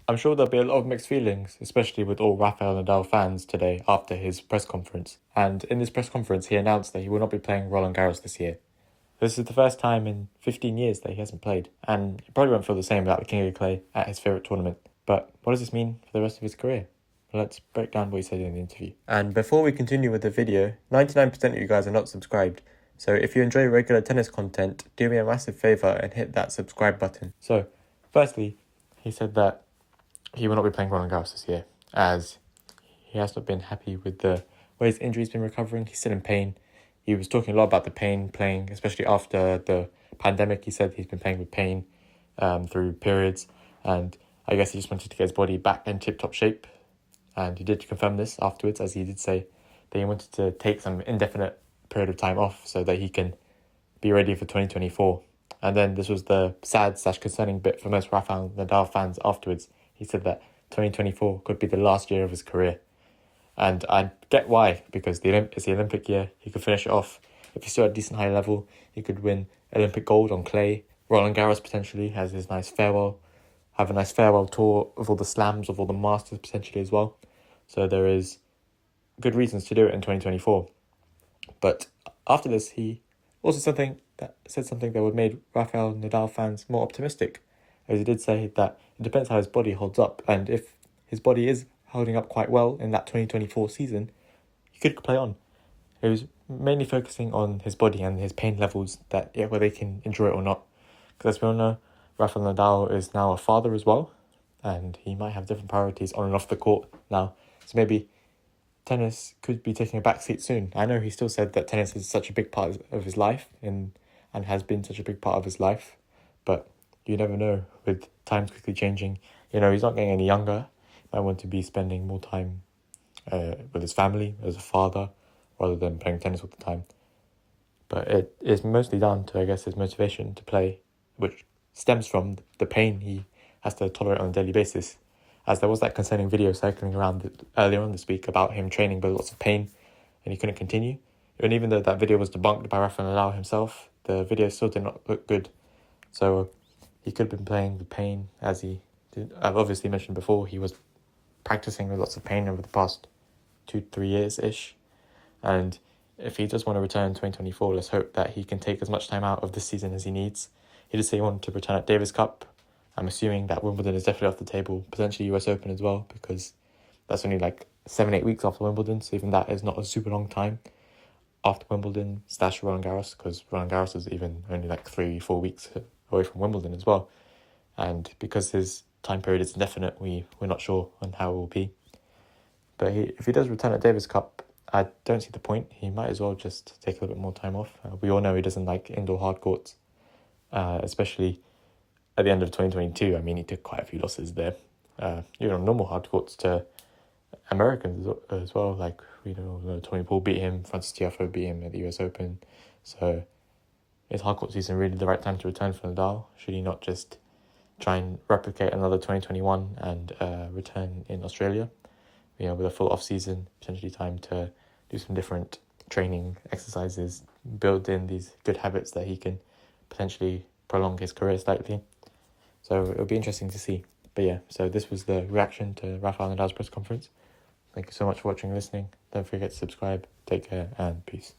I'm sure there'll be a lot of mixed feelings, especially with all Rafael Nadal fans today after his press conference. And in this press conference, he announced that he will not be playing Roland Garros this year. This is the first time in 15 years that he hasn't played, and he probably won't feel the same about the King of Clay at his favourite tournament. But what does this mean for the rest of his career? Let's break down what he said in the interview. And before we continue with the video, 99% of you guys are not subscribed. So if you enjoy regular tennis content, do me a massive favour and hit that subscribe button. So, firstly, he said that he will not be playing Roland Garros this year, as he has not been happy with the way his injury's been recovering. He's still in pain. He was talking a lot about the pain playing, especially after the pandemic. He said he's been playing with pain through periods, and I guess he just wanted to get his body back in tip-top shape. And he did confirm this afterwards, as he did say that he wanted to take some indefinite period of time off so that he can be ready for 2024. And then this was the sad/concerning bit for most Rafael Nadal fans afterwards. He said that 2024 could be the last year of his career. And I get why, because it's the Olympic year. He could finish it off. If he's still at a decent high level, he could win Olympic gold on clay. Roland Garros potentially has his nice farewell. Have a nice farewell tour of all the slams, of all the masters potentially as well. So there is good reasons to do it in 2024. But after this, he also said something that would make Rafael Nadal fans more optimistic. As he did say that it depends how his body holds up. And if his body is holding up quite well in that 2024 season, he could play on. He was mainly focusing on his body and his pain levels, whether they can endure it or not. Because as we all know, Rafael Nadal is now a father as well, and he might have different priorities on and off the court now. So maybe tennis could be taking a backseat soon. I know he still said that tennis is such a big part of his life and has been such a big part of his life, but you never know with times quickly changing. He's not getting any younger. Might want to be spending more time with his family as a father rather than playing tennis all the time. But it is mostly down to, I guess, his motivation to play, which stems from the pain he has to tolerate on a daily basis. As there was that concerning video circling around earlier on this week about him training with lots of pain and he couldn't continue. And even though that video was debunked by Rafael Nadal himself, the video still did not look good. So he could have been playing with pain, as he did. I've obviously mentioned before, he was practicing with lots of pain over the past 2-3 years-ish. And if he does want to return in 2024, let's hope that he can take as much time out of this season as he needs. He did say he wanted to return at Davis Cup. I'm assuming that Wimbledon is definitely off the table, potentially US Open as well, because that's only like 7-8 weeks after Wimbledon, so even that is not a super long time after Wimbledon / Roland Garros, because Roland Garros is even only like 3-4 weeks away from Wimbledon as well. And because his time period is indefinite, we're not sure on how it will be. But if he does return at Davis Cup, I don't see the point. He might as well just take a little bit more time off. We all know he doesn't like indoor hard courts, especially at the end of 2022. I mean, he took quite a few losses there. Normal hard courts to Americans as well. Like, Tony Paul beat him, Francis Tiafoe beat him at the US Open. So is hard court season really the right time to return for Nadal? Should he not just try and replicate another 2021 and return in Australia? With a full off-season, potentially time to do some different training exercises, build in these good habits that he can potentially prolong his career slightly. So it'll be interesting to see. But yeah, so this was the reaction to Rafael Nadal's press conference. Thank you so much for watching and listening. Don't forget to subscribe. Take care and peace.